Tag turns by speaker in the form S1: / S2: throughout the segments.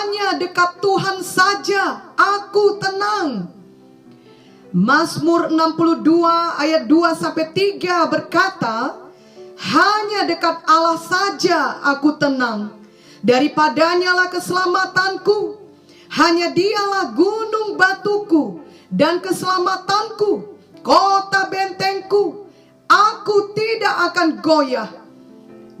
S1: hanya dekat Tuhan saja aku tenang. Mazmur 62 ayat 2-3 berkata, hanya dekat Allah saja aku tenang. Daripadanya lah keselamatanku. Hanya dialah gunung batuku dan keselamatanku, kota bentengku. Aku tidak akan goyah.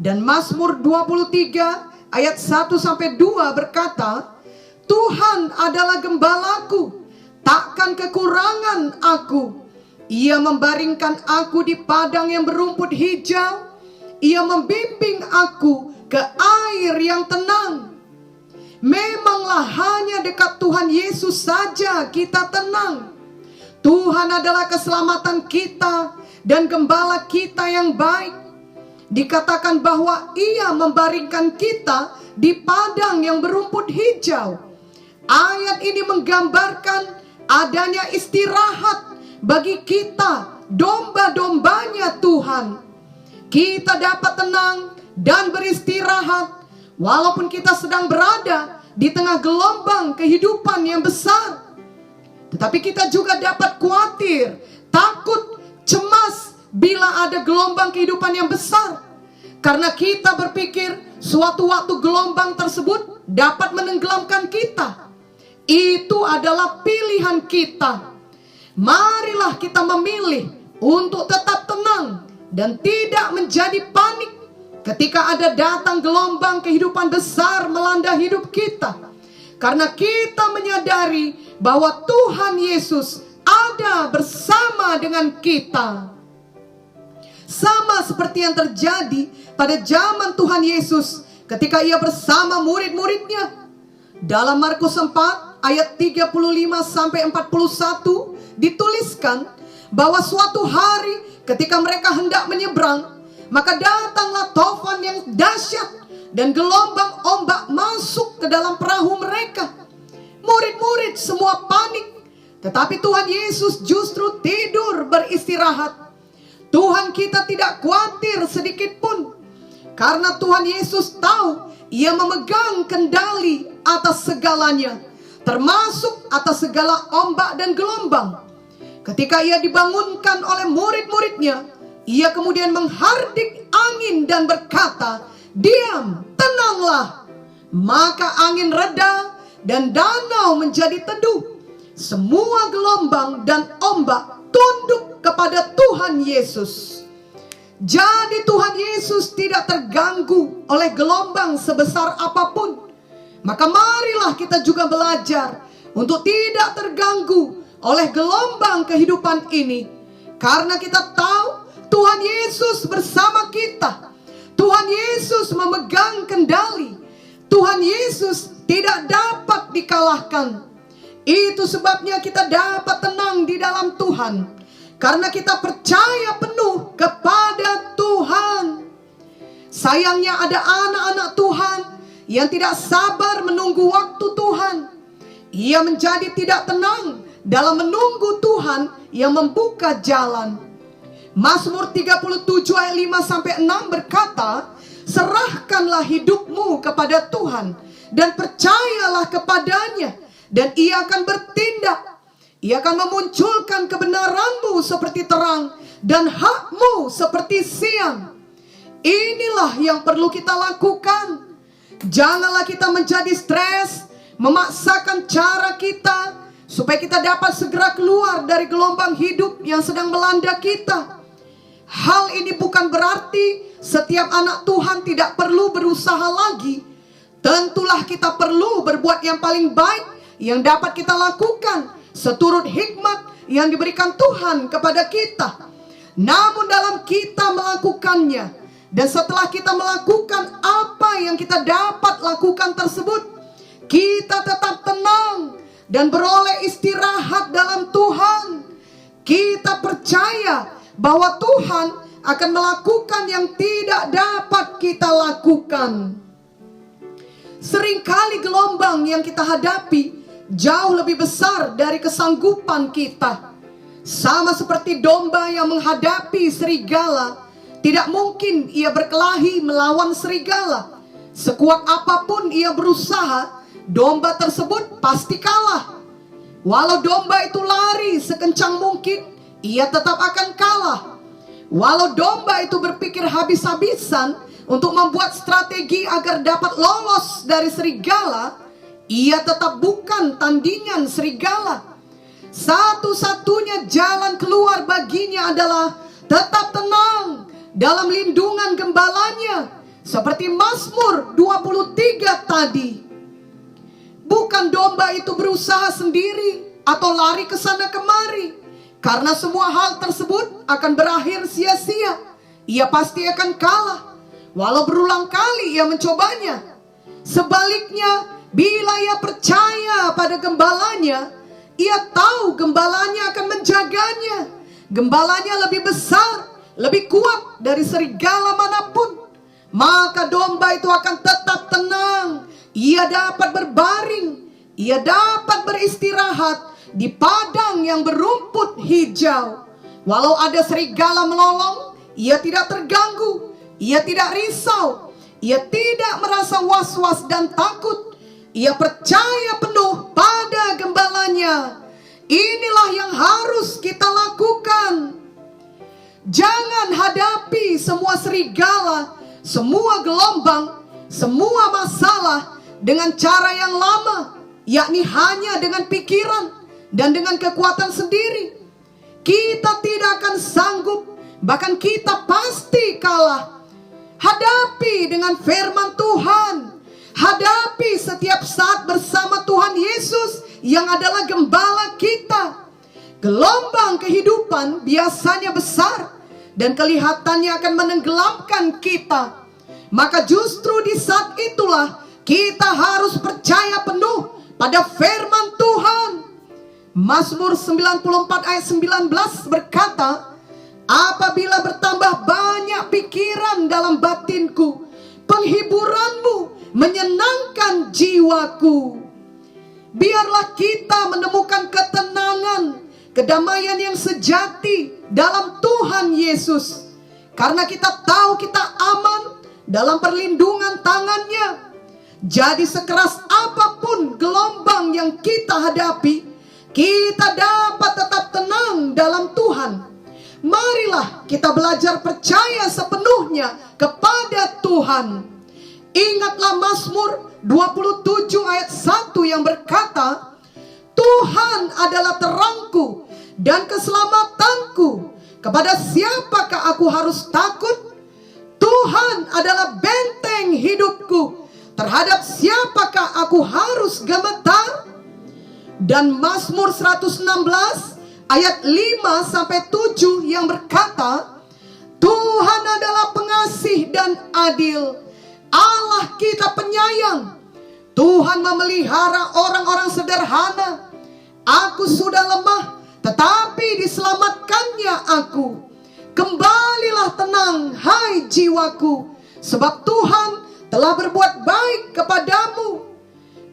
S1: Dan Mazmur 23 ayat 1-2 berkata, Tuhan adalah gembalaku, takkan kekurangan aku. Ia membaringkan aku di padang yang berumput hijau. Ia membimbing aku ke air yang tenang. Memanglah hanya dekat Tuhan Yesus saja kita tenang. Tuhan adalah keselamatan kita dan gembala kita yang baik. Dikatakan bahwa Ia membaringkan kita di padang yang berumput hijau. Ayat ini menggambarkan adanya istirahat bagi kita, domba-dombanya Tuhan. Kita dapat tenang dan beristirahat walaupun kita sedang berada di tengah gelombang kehidupan yang besar. Tetapi kita juga dapat khawatir, takut, cemas bila ada gelombang kehidupan yang besar. Karena kita berpikir suatu waktu gelombang tersebut dapat menenggelamkan kita. Itu adalah pilihan kita. Marilah kita memilih untuk tetap tenang dan tidak menjadi panik ketika ada datang gelombang kehidupan besar melanda hidup kita. Karena kita menyadari bahwa Tuhan Yesus ada bersama dengan kita. Sama seperti yang terjadi pada zaman Tuhan Yesus ketika Ia bersama murid-muridnya. Dalam Markus 4 ayat 35-41 dituliskan bahwa suatu hari ketika mereka hendak menyeberang, maka datanglah tofan yang dahsyat dan gelombang ombak masuk ke dalam perahu mereka. Murid-murid semua panik, tetapi Tuhan Yesus justru tidur beristirahat. Tuhan kita tidak khawatir sedikit pun, karena Tuhan Yesus tahu Ia memegang kendali atas segalanya, termasuk atas segala ombak dan gelombang. Ketika Ia dibangunkan oleh murid-muridnya, Ia kemudian menghardik angin dan berkata, "Diam, tenanglah." Maka angin reda dan danau menjadi teduh. Semua gelombang dan ombak tunduk kepada Tuhan Yesus. Jadi Tuhan Yesus tidak terganggu oleh gelombang sebesar apapun. Maka marilah kita juga belajar untuk tidak terganggu oleh gelombang kehidupan ini. Karena kita tahu Tuhan Yesus bersama kita. Tuhan Yesus memegang kendali. Tuhan Yesus tidak dapat dikalahkan. Itu sebabnya kita dapat tenang di dalam Tuhan, karena kita percaya penuh kepada Tuhan. Sayangnya ada anak-anak Tuhan yang tidak sabar menunggu waktu Tuhan. Ia menjadi tidak tenang dalam menunggu Tuhan yang membuka jalan. Mazmur 37 ayat 5-6 berkata, "Serahkanlah hidupmu kepada Tuhan dan percayalah kepadanya, dan Ia akan bertindak. Ia akan memunculkan kebenaranmu seperti terang dan hakmu seperti siang." Inilah yang perlu kita lakukan. Janganlah kita menjadi stres, memaksakan cara kita supaya kita dapat segera keluar dari gelombang hidup yang sedang melanda kita. Hal ini bukan berarti setiap anak Tuhan tidak perlu berusaha lagi. Tentulah kita perlu berbuat yang paling baik yang dapat kita lakukan seturut hikmat yang diberikan Tuhan kepada kita. Namun dalam kita melakukannya, dan setelah kita melakukan apa yang kita dapat lakukan tersebut, kita tetap tenang dan beroleh istirahat dalam Tuhan. Kita percaya bahwa Tuhan akan melakukan yang tidak dapat kita lakukan. Seringkali gelombang yang kita hadapi jauh lebih besar dari kesanggupan kita. Sama seperti domba yang menghadapi serigala, tidak mungkin ia berkelahi melawan serigala. Sekuat apapun ia berusaha, domba tersebut pasti kalah. Walau domba itu lari sekencang mungkin, ia tetap akan kalah. Walau domba itu berpikir habis-habisan untuk membuat strategi agar dapat lolos dari serigala, ia tetap bukan tandingan serigala. Satu-satunya jalan keluar baginya adalah tetap tenang dalam lindungan gembalanya, seperti Mazmur 23 tadi. Bukan domba itu berusaha sendiri atau lari ke sana kemari, karena semua hal tersebut akan berakhir sia-sia. Ia pasti akan kalah, walau berulang kali ia mencobanya. Sebaliknya, bila ia percaya pada gembalanya, ia tahu gembalanya akan menjaganya. Gembalanya lebih besar, lebih kuat dari serigala manapun. Maka domba itu akan tetap tenang. Ia dapat berbaring, ia dapat beristirahat di padang yang berumput hijau. Walau ada serigala melolong, ia tidak terganggu, ia tidak risau, ia tidak merasa was-was dan takut. Ia percaya penuh pada gembalanya. Inilah yang harus kita lakukan. Jangan hadapi semua serigala, semua gelombang, semua masalah dengan cara yang lama, yakni hanya dengan pikiran dan dengan kekuatan sendiri. Kita tidak akan sanggup, bahkan kita pasti kalah. Hadapi dengan firman Tuhan. Hadapi setiap saat bersama Tuhan Yesus yang adalah gembala kita. Gelombang kehidupan biasanya besar dan kelihatannya akan menenggelamkan kita. Maka justru di saat itulah kita harus percaya penuh pada firman Tuhan. Mazmur 94 ayat 19 berkata, apabila bertambah banyak pikiran dalam batinku, penghiburanmu menyenangkan jiwaku. Biarlah kita menemukan ketenangan, kedamaian yang sejati dalam Tuhan Yesus. Karena kita tahu kita aman dalam perlindungan tangannya. Jadi sekeras apapun gelombang yang kita hadapi, kita dapat tetap tenang dalam Tuhan. Marilah kita belajar percaya sepenuhnya kepada Tuhan. Ingatlah Mazmur 27 ayat 1 yang berkata, Tuhan adalah terangku dan keselamatanku. Kepada siapakah aku harus takut? Tuhan adalah benteng hidupku. Terhadap siapakah aku harus gemetar? Dan Mazmur 116 ayat 5-7 yang berkata, Tuhan adalah pengasih dan adil. Allah kita penyayang. Tuhan memelihara orang-orang sederhana. Aku sudah lemah, tetapi diselamatkannya aku. Kembalilah tenang, hai jiwaku, sebab Tuhan telah berbuat baik kepadamu.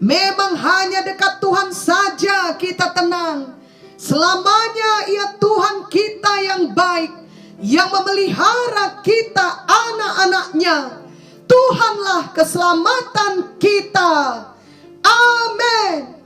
S1: Memang hanya dekat Tuhan saja kita tenang. Selamanya ia Tuhan kita yang baik, yang memelihara kita anak-anaknya. Tuhanlah keselamatan kita. Amin.